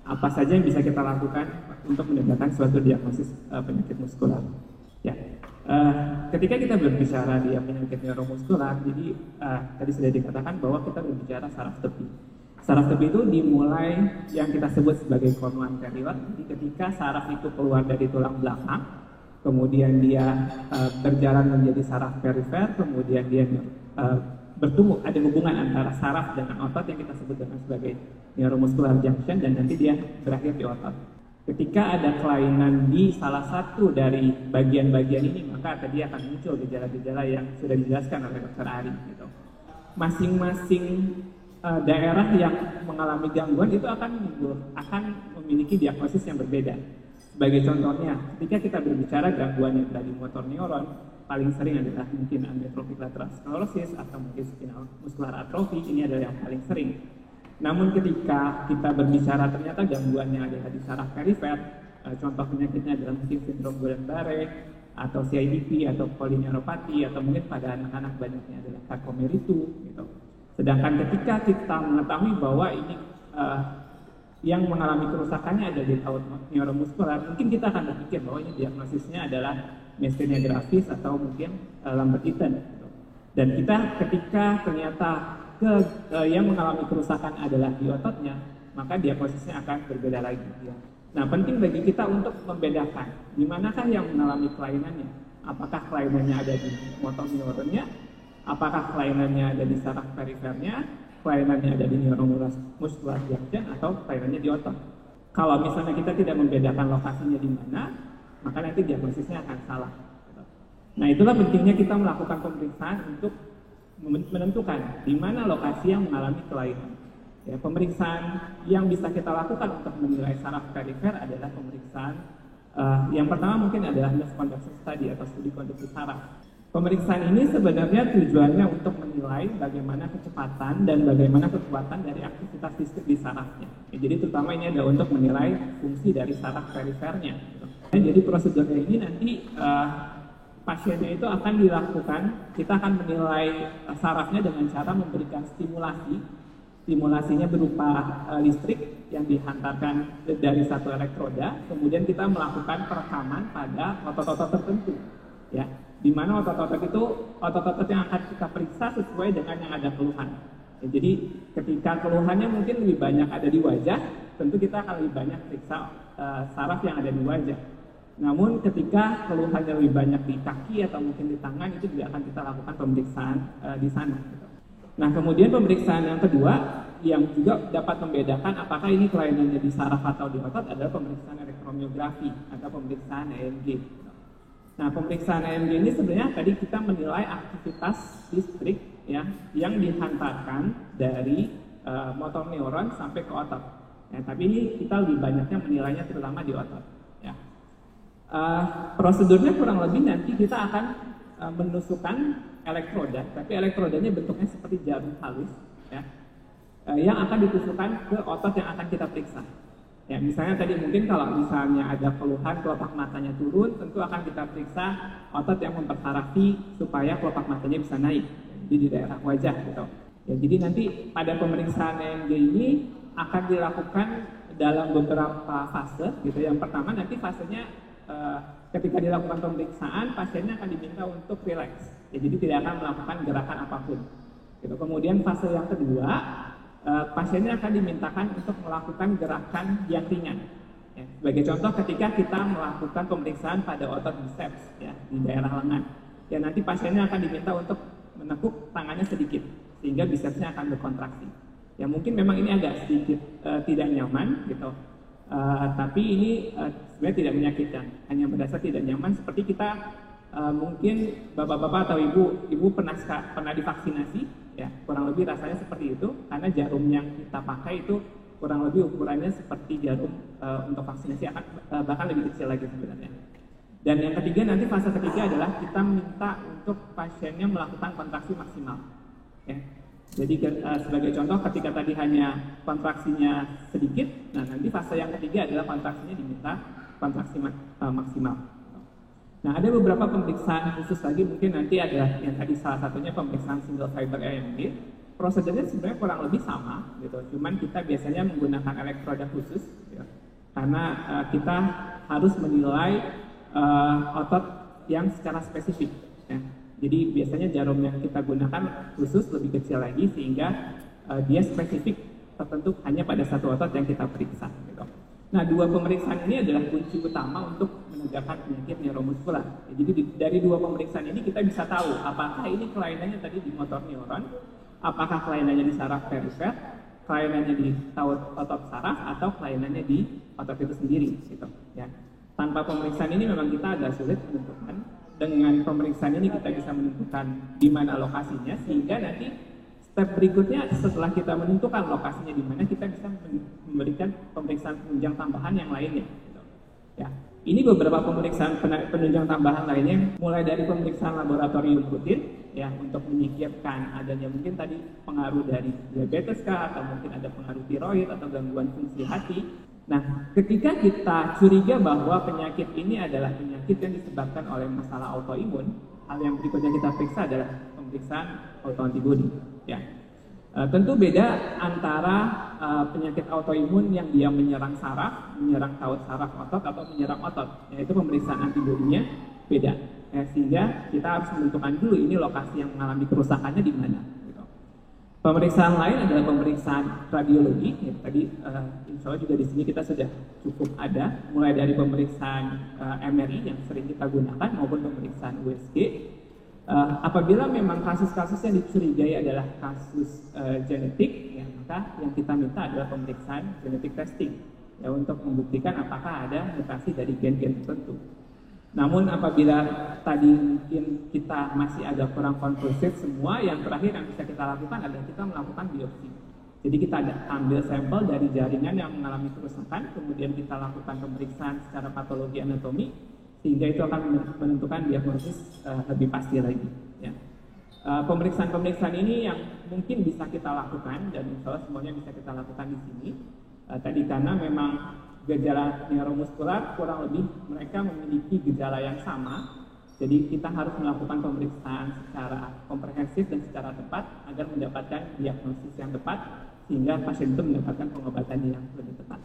apa saja yang bisa kita lakukan untuk mendapatkan suatu diagnosis penyakit muskular. Ya, ketika kita berbicara di penyakit neuromuskular, jadi tadi sudah dikatakan bahwa kita berbicara saraf tepi. Saraf tepi itu dimulai yang kita sebut sebagai cornu anterior. Jadi ketika saraf itu keluar dari tulang belakang, kemudian dia berjalan menjadi saraf perifer, kemudian dia bertumbuh, ada hubungan antara saraf dengan otot yang kita sebut dengan sebagai neuromuscular junction, dan nanti dia berakhir di otot. Ketika ada kelainan di salah satu dari bagian-bagian ini, maka tadi akan muncul gejala-gejala yang sudah dijelaskan oleh Dr. Ari. Gitu. Masing-masing daerah yang mengalami gangguan itu akan memiliki diagnosis yang berbeda. Sebagai contohnya, ketika kita berbicara gangguan yang dari motor neuron, paling sering adalah mungkin amyotrophic lateral sclerosis atau mungkin spinal muscular atrophy, ini adalah yang paling sering. Namun ketika kita berbicara ternyata gangguannya adalah di saraf perifer, contoh penyakitnya adalah mungkin sindrom Guillain-Barré atau CIDP atau polineuropati, atau mungkin pada anak-anak banyaknya adalah Charcot-Marie-Tooth gitu. Sedangkan ketika kita mengetahui bahwa ini yang mengalami kerusakannya ada di taut neuromuskular, mungkin kita akan berpikir bahwa ini diagnosisnya adalah myasthenia gravis atau mungkin Lambert-Eaton gitu. Dan kita ketika ternyata yang mengalami kerusakan adalah di ototnya, maka diagnosisnya akan berbeda lagi. Ya. Nah, penting bagi kita untuk membedakan di manakah yang mengalami kelainannya. Apakah kelainannya ada di motor neuronnya, apakah kelainannya ada di saraf perifernya, kelainannya ada di neuromuscular junction, atau kelainannya di otot. Kalau misalnya kita tidak membedakan lokasinya di mana, maka nanti diagnosisnya akan salah. Nah, itulah pentingnya kita melakukan pemeriksaan untuk menentukan di mana lokasi yang mengalami kelainan. Ya, pemeriksaan yang bisa kita lakukan untuk menilai saraf perifer adalah pemeriksaan yang pertama mungkin adalah nerve conduction study atau studi konduksi saraf. Pemeriksaan ini sebenarnya tujuannya untuk menilai bagaimana kecepatan dan bagaimana kekuatan dari aktivitas listrik di sarafnya. Ya, jadi terutama ini adalah untuk menilai fungsi dari saraf perifernya. Ya, jadi prosedurnya ini nanti pasiennya itu akan dilakukan, kita akan menilai sarafnya dengan cara memberikan stimulasi. Stimulasinya berupa listrik yang dihantarkan dari satu elektroda, kemudian kita melakukan perekaman pada otot-otot tertentu. Ya, di mana otot-otot itu otot-otot yang akan kita periksa sesuai dengan yang ada keluhan. Ya, jadi ketika keluhannya mungkin lebih banyak ada di wajah, tentu kita akan lebih banyak periksa saraf yang ada di wajah. Namun ketika keluhannya lebih banyak di kaki atau mungkin di tangan, itu juga akan kita lakukan pemeriksaan di sana. Gitu. Nah, kemudian pemeriksaan yang kedua yang juga dapat membedakan apakah ini kelainannya di saraf atau di otot adalah pemeriksaan elektromiografi atau pemeriksaan EMG. Nah, pemeriksaan EMG ini sebenarnya tadi kita menilai aktivitas listrik ya yang dihantarkan dari motor neuron sampai ke otot. Ya, tapi ini kita lebih banyaknya menilainya terutama di otot. Prosedurnya kurang lebih nanti kita akan menusukkan elektroda, tapi elektrodanya bentuknya seperti jarum halus, ya, yang akan ditusukkan ke otot yang akan kita periksa. Ya, misalnya tadi mungkin kalau misalnya ada keluhan kelopak matanya turun, tentu akan kita periksa otot yang mempersarafi supaya kelopak matanya bisa naik, jadi di daerah wajah gitu. Ya, jadi nanti pada pemeriksaan EMG ini akan dilakukan dalam beberapa fase, gitu. Yang pertama nanti fasenya ketika dilakukan pemeriksaan, pasiennya akan diminta untuk rileks, ya, jadi tidak akan melakukan gerakan apapun. Gitu. Kemudian fase yang kedua, pasiennya akan dimintakan untuk melakukan gerakan yang ringan. Ya, sebagai contoh, ketika kita melakukan pemeriksaan pada otot biceps, ya, di daerah lengan, ya nanti pasiennya akan diminta untuk menekuk tangannya sedikit, sehingga bicepsnya akan berkontraksi. Ya mungkin memang ini agak sedikit tidak nyaman, gitu. Tapi ini sebenarnya tidak menyakitkan, hanya berdasar tidak nyaman seperti kita mungkin bapak-bapak atau ibu pernah divaksinasi, ya kurang lebih rasanya seperti itu, karena jarum yang kita pakai itu kurang lebih ukurannya seperti jarum untuk vaksinasi, akan bahkan lebih kecil lagi sebenarnya. Dan yang ketiga, nanti fase ketiga adalah kita minta untuk pasiennya melakukan kontraksi maksimal, ya. Jadi sebagai contoh, ketika tadi hanya kontraksinya sedikit, nah nanti fase yang ketiga adalah kontraksinya diminta kontraksi maksimal. Nah, ada beberapa pemeriksaan khusus lagi, mungkin nanti adalah yang tadi salah satunya pemeriksaan single fiber EMG. prosedurnya sebenarnya kurang lebih sama gitu. Cuman kita biasanya menggunakan elektroda khusus ya. Karena kita harus menilai otot yang secara spesifik ya. Jadi biasanya jarum yang kita gunakan khusus lebih kecil lagi sehingga dia spesifik tertentu hanya pada satu otot yang kita periksa gitu. Nah, dua pemeriksaan ini adalah kunci utama untuk menegakkan penyakit neuromuskular. Jadi dari dua pemeriksaan ini kita bisa tahu apakah ini kelainannya tadi di motor neuron, apakah kelainannya di saraf perifer, kelainannya di otot saraf, atau kelainannya di otot itu sendiri gitu ya. Tanpa pemeriksaan ini memang kita agak sulit menentukan. Dengan pemeriksaan ini kita bisa menentukan di mana lokasinya, sehingga nanti step berikutnya setelah kita menentukan lokasinya di mana, kita bisa memberikan pemeriksaan penunjang tambahan yang lainnya gitu. Ya. Ini beberapa pemeriksaan penunjang tambahan lainnya, mulai dari pemeriksaan laboratorium rutin ya untuk menyingkirkan adanya mungkin tadi pengaruh dari diabetes kah, atau mungkin ada pengaruh tiroid atau gangguan fungsi hati. Nah, ketika kita curiga bahwa penyakit ini adalah penyakit yang disebabkan oleh masalah autoimun, hal yang berikutnya kita periksa adalah pemeriksaan autoantibody. Ya, tentu beda antara penyakit autoimun yang dia menyerang saraf, menyerang taut saraf otot, atau menyerang otot. Yaitu pemeriksaan antibodinya beda. Sehingga kita harus menentukan dulu ini lokasi yang mengalami kerusakannya di mana. Pemeriksaan lain adalah pemeriksaan radiologi. Ya, tadi insya Allah juga di sini kita sudah cukup ada, mulai dari pemeriksaan MRI yang sering kita gunakan maupun pemeriksaan USG. Apabila memang kasus-kasus yang dicurigai adalah kasus genetik, ya, maka yang kita minta adalah pemeriksaan genetic testing ya untuk membuktikan apakah ada mutasi dari gen-gen tertentu. Namun apabila tadi mungkin kita masih agak kurang konklusif semua, yang terakhir yang bisa kita lakukan adalah kita melakukan biopsi. Jadi kita ambil sampel dari jaringan yang mengalami kerusakan, kemudian kita lakukan pemeriksaan secara patologi anatomi, sehingga itu akan menentukan diagnosis lebih pasti lagi. Ya. Pemeriksaan-pemeriksaan ini yang mungkin bisa kita lakukan, dan insya Allah semuanya bisa kita lakukan di sini. Tadi karena memang gejala neuromuskular kurang lebih mereka memiliki gejala yang sama, jadi kita harus melakukan pemeriksaan secara komprehensif dan secara tepat agar mendapatkan diagnosis yang tepat, sehingga pasien itu mendapatkan pengobatan yang lebih tepat.